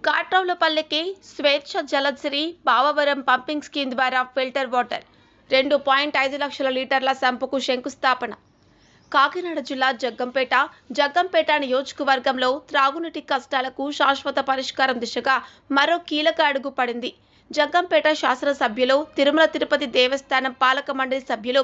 కాట్రౌలపల్లికి స్వేచ్ఛ Jalasiri బావవరం pumping scheme ద్వారా filter water 2.5 లక్షల లీటర్ల సంపుకు శంకుస్థాపన. కాకినాడ జిల్లా జగ్గంపేట నియోజకవర్గంలో త్రాగునీటి కష్టాలకు శాశ్వత పరిష్కారం దిశగా మరో కీలక అడుగు పడింది. జగ్గంపేట శాసనసభ్యులు, తిరుమల తిరుపతి దేవస్థానం పాలక మండలి సభ్యులు,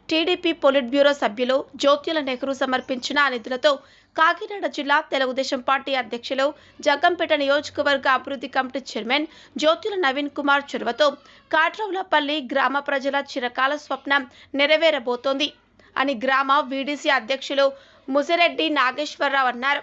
టీడీపీ పొలిట్ బ్యూరో సభ్యులు జ్యోత్యుల నెహ్రూ సమర్పించిన నిధులతో కాకినాడ జిల్లా తెలుగుదేశం పార్టీ అధ్యక్షులు, జగ్గంపేట నియోజకవర్గ అభివృద్ధి కమిటీ చైర్మన్ జ్యోత్యుల నవీన్ కుమార్ చొరవతో కాట్రౌలపల్లి గ్రామ ప్రజల చిరకాల స్వప్నం నెరవేరబోతోంది అని గ్రామ వీడీసీ అధ్యక్షులు ముసిరెడ్డి నాగేశ్వరరావు అన్నారు.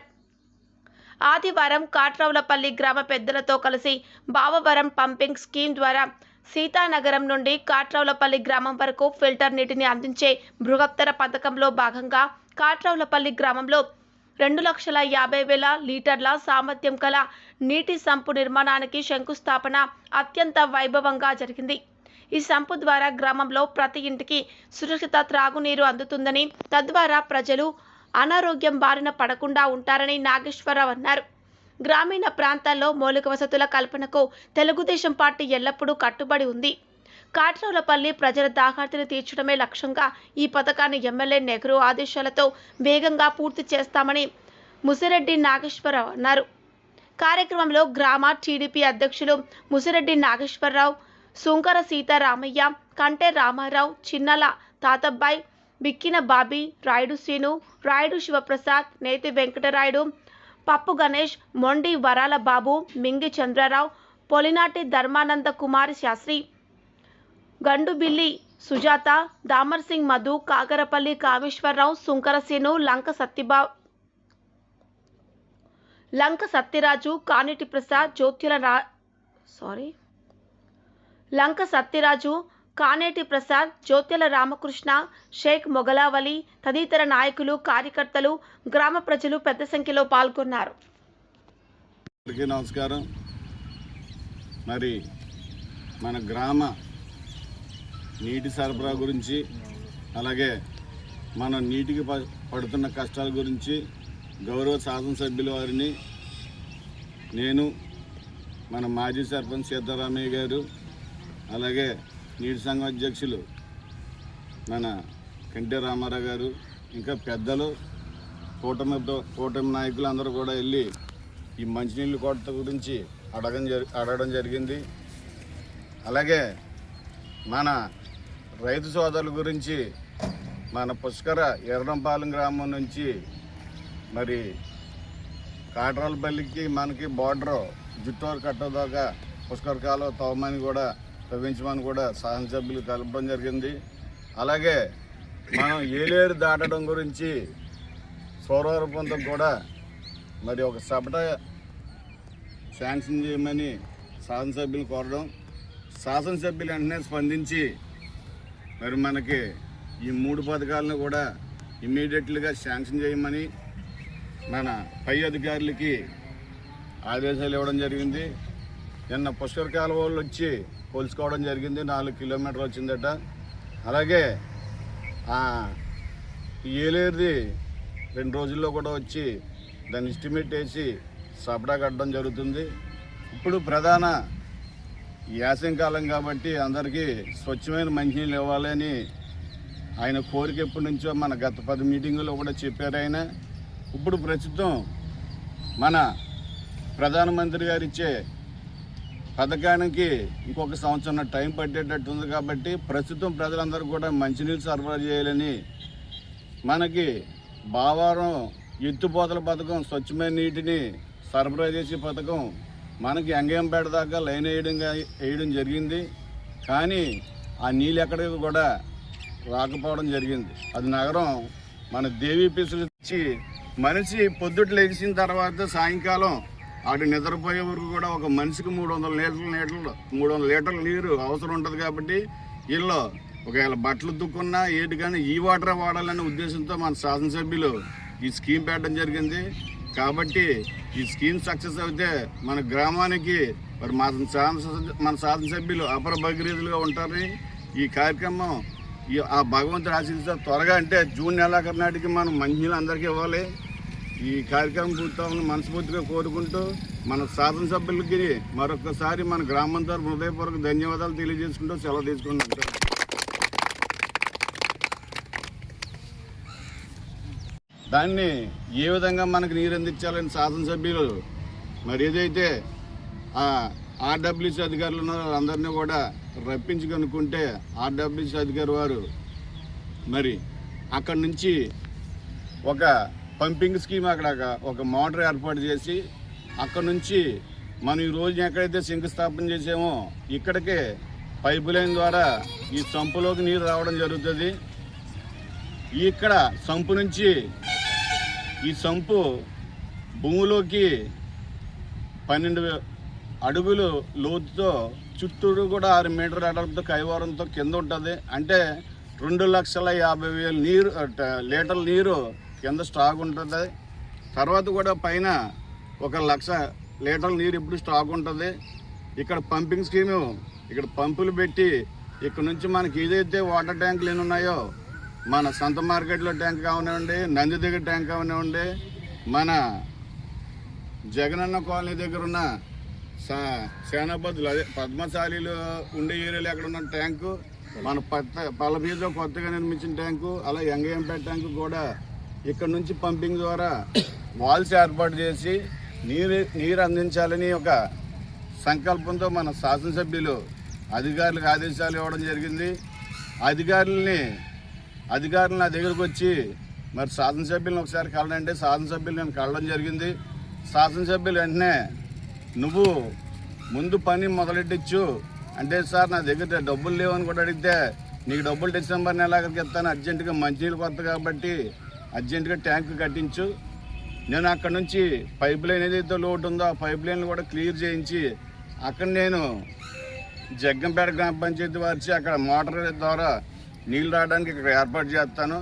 ఆదివారం కాట్రౌలపల్లి గ్రామ పెద్దలతో కలిసి బావవరం పంపింగ్ స్కీమ్ ద్వారా సీతానగరం నుండి కాట్రౌలపల్లి గ్రామం వరకు ఫిల్టర్ నీటిని అందించే బృహత్తర పథకంలో భాగంగా కాట్రౌలపల్లి గ్రామంలో 2,50,000 లీటర్ల సామర్థ్యం కల నీటి సంపు నిర్మాణానికి శంకుస్థాపన అత్యంత వైభవంగా జరిగింది. ఈ సంపు ద్వారా గ్రామంలో ప్రతి ఇంటికి సురక్షిత త్రాగునీరు అందుతుందని, తద్వారా ప్రజలు అనారోగ్యం బారిన పడకుండా ఉంటారని నాగేశ్వరరావు అన్నారు. గ్రామీణ ప్రాంతాల్లో మౌలిక వసతుల కల్పనకు తెలుగుదేశం పార్టీ ఎల్లప్పుడూ కట్టుబడి ఉంది. కాట్రౌలపల్లి ప్రజల దాహార్తిని తీర్చడమే లక్ష్యంగా ఈ పథకాన్ని ఎమ్మెల్యే నెహ్రూ ఆదేశాలతో వేగంగా పూర్తి చేస్తామని ముసిరెడ్డి నాగేశ్వరరావు అన్నారు. కార్యక్రమంలో గ్రామ టీడీపీ అధ్యక్షులు ముసిరెడ్డి నాగేశ్వరరావు, సుంకర సీతారామయ్య, కంటే రామారావు, చిన్నల తాతబ్బాయి, బిక్కిన బాబీ, రాయుడు శ్రీను, రాయుడు శివప్రసాద్, నేతి వెంకటరాయుడు, పప్పు గణేష్, మొండి వరాల బాబు, మింగి చంద్రరావు, పొలినాటి ధర్మానంద కుమారి శాస్త్రి, గండుబిల్లి సుజాత, దామర్ సింగ్ మధు, కాకరపల్లి కామేశ్వరరావు, సుంకర శ్రీను, లంక సత్యరాజు, కానేటి ప్రసాద్, జ్యోత్యల రామకృష్ణ, షేక్ మొగలావలి తదితర నాయకులు, కార్యకర్తలు, గ్రామ ప్రజలు పెద్ద సంఖ్యలో పాల్గొన్నారు. నమస్కారం. మరి మన గ్రామ నీటి సరఫరా గురించి, అలాగే మన నీటికి పడుతున్న కష్టాల గురించి గౌరవ శాసనసభ్యుల వారిని, నేను, మన మాజీ సర్పంచ్ సీతారామయ్య గారు, అలాగే నీటి సంఘం అధ్యక్షులు మన కంటే రామారావు గారు, ఇంకా పెద్దలు, కూటమి నాయకులు అందరూ కూడా వెళ్ళి ఈ మంచినీళ్ళ కొరత గురించి అడగడం జరిగింది. అలాగే మన రైతు సోదరుల గురించి మన పుష్కర ఎర్రంపాలెం గ్రామం నుంచి మరి కాట్రౌలపల్లికి మనకి బార్డర్ జుట్టూరు కట్టదాకా పుష్కర కాలువ తవ్వమని కూడా తవ్వించమని కూడా శాసనసభ్యులు కలపడం జరిగింది. అలాగే మనం ఏలేరు దాటడం గురించి సౌరవరపంతో కూడా మరి ఒక సపట శాంక్షన్ చేయమని శాసనసభ్యులు కోరడం, శాసనసభ్యులు వెంటనే స్పందించి మరి మనకి ఈ 3 పథకాలను కూడా ఇమ్మీడియట్లీగా శాంక్షన్ చేయమని మన పై అధికారులకి ఆదేశాలు ఇవ్వడం జరిగింది. నిన్న పుష్కర కాలువ వాళ్ళు వచ్చి కొలుసుకోవడం జరిగింది. 4 కిలోమీటర్లు వచ్చిందట. అలాగే ఏలేరుది 2 రోజుల్లో కూడా వచ్చి దాన్ని ఎస్టిమేట్ వేసి సపడా కట్టడం జరుగుతుంది. ఇప్పుడు ప్రధాన యాసంకాలం కాబట్టి అందరికీ స్వచ్ఛమైన మంచినీళ్ళు ఇవ్వాలని ఆయన కోరిక ఎప్పటి నుంచో మన గత 10 మీటింగుల్లో కూడా చెప్పారు ఆయన. ఇప్పుడు ప్రస్తుతం మన ప్రధానమంత్రి గారు ఇచ్చే పథకానికి ఇంకొక సంవత్సరం టైం పట్టేటట్టు ఉంది కాబట్టి ప్రస్తుతం ప్రజలందరూ కూడా మంచినీళ్ళు సరఫరా చేయాలని మనకి బావారం ఎత్తుపోతల పథకం, స్వచ్ఛమైన నీటిని సరఫరా చేసే పథకం మనకి అంగంపేట దాకా లైన్ వేయడం జరిగింది. కానీ ఆ నీళ్ళు ఎక్కడికి కూడా రాకపోవడం జరిగింది. అది నగరం మన దేవీ పీసులు ఇచ్చి మనిషి పొద్దుట లెగిసిన తర్వాత సాయంకాలం అటు నిద్రపోయే వరకు కూడా ఒక మనిషికి 300 లీటర్ల నీరు అవసరం ఉంటుంది. కాబట్టి వీళ్ళు ఒకవేళ బట్టలు దుక్కున్నా ఏటి కానీ ఈ వాటరే వాడాలనే ఉద్దేశంతో మన శాసనసభ్యులు ఈ స్కీమ్ పెట్టడం జరిగింది. కాబట్టి ఈ స్కీమ్ సక్సెస్ అయితే మన గ్రామానికి మరి మన శాసనసభ్యులు అపర భగీరథులుగా ఉంటారని ఈ కార్యక్రమం ఆ భగవంతుడు ఆశీస్సుతో త్వరగా అంటే జూన్ నెలాఖరు నాటికి మనం మంచినీళ్ళు అందరికీ ఇవ్వాలి. ఈ కార్యక్రమం పూర్తవుని మనస్ఫూర్తిగా కోరుకుంటూ మన శాసనసభ్యులకి మరొకసారి మన గ్రామం తరఫున హృదయపూర్వక ధన్యవాదాలు తెలియజేసుకుంటూ సెలవు తీసుకుంటాం. దాన్ని ఏ విధంగా మనకు నీరు అందించాలని శాసనసభ్యులు మరి ఏదైతే ఆర్డబ్ల్యూసీ అధికారులు ఉన్నారో అందరినీ కూడా రప్పించి కనుక్కుంటే ఆర్డబ్ల్యూసీ అధికారి వారు మరి అక్కడి నుంచి ఒక పంపింగ్ స్కీమ్ అక్కడ ఒక మోటార్ ఏర్పాటు చేసి అక్కడ నుంచి మనం ఈ రోజు ఎక్కడైతే శంకుస్థాపన చేసామో ఇక్కడికే పైపు లైన్ ద్వారా ఈ సంపులోకి నీరు రావడం జరుగుతుంది. ఇక్కడ సంపు నుంచి ఈ సంపు భూమిలోకి 12 అడుగులు లోతుతో చుట్టూరు కూడా 6 మీటర్ల అడవులతో కైవారంతో కింద ఉంటుంది. అంటే 2,50,000 లీటర్ల నీరు కింద స్టాక్ ఉంటుంది. తర్వాత కూడా పైన 1,00,000 లీటర్ల నీరు ఇప్పుడు స్టాక్ ఉంటుంది. ఇక్కడ పంపింగ్ స్కీము ఇక్కడ పంపులు పెట్టి ఇక్కడ నుంచి మనకి ఏదైతే వాటర్ ట్యాంకులు ఎన్ని ఉన్నాయో మన సంత మార్కెట్లో ట్యాంక్ కావనివ్వండి, నంది దగ్గర ట్యాంక్ కావనివ్వండి, మన జగనన్న కాలనీ దగ్గర ఉన్న సేనాపతులు అదే పద్మశాలీలు ఉండే ఏరియాలో ఎక్కడ ఉన్న ట్యాంకు, మన పల్లబీజలో కొత్తగా నిర్మించిన ట్యాంకు, అలా ఎంగయంపేట ట్యాంకు కూడా ఇక్కడ నుంచి పంపింగ్ ద్వారా వాల్స్ ఏర్పాటు చేసి నీరు అందించాలని ఒక సంకల్పంతో మన శాసనసభ్యులు అధికారులకు ఆదేశాలు ఇవ్వడం జరిగింది. అధికారులు నా దగ్గరకు వచ్చి మరి శాసనసభ్యులను ఒకసారి కలనంటే శాసనసభ్యులు నేను కలవడం జరిగింది. శాసనసభ్యులు వెంటనే నువ్వు ముందు పని మొదలెట్టించు అంటే, సార్ నా దగ్గర డబ్బులు లేవని కూడా అడిగితే నీకు డబ్బులు డిసెంబర్ నెలాఖరికి ఇస్తాను, అర్జెంటుగా మంచినీళ్ళు కొత్త కాబట్టి అర్జెంటుగా ట్యాంకు కట్టించు. నేను అక్కడ నుంచి పైప్ లైన్ ఏదైతే లోటు ఉందో ఆ పైప్ లైన్లు కూడా క్లియర్ చేయించి అక్కడ నేను జగ్గంపేట గ్రామ పంచాయతీ వారిచి అక్కడ మోటార్ ద్వారా నీళ్ళు రావడానికి ఇక్కడ ఏర్పాటు చేస్తాను.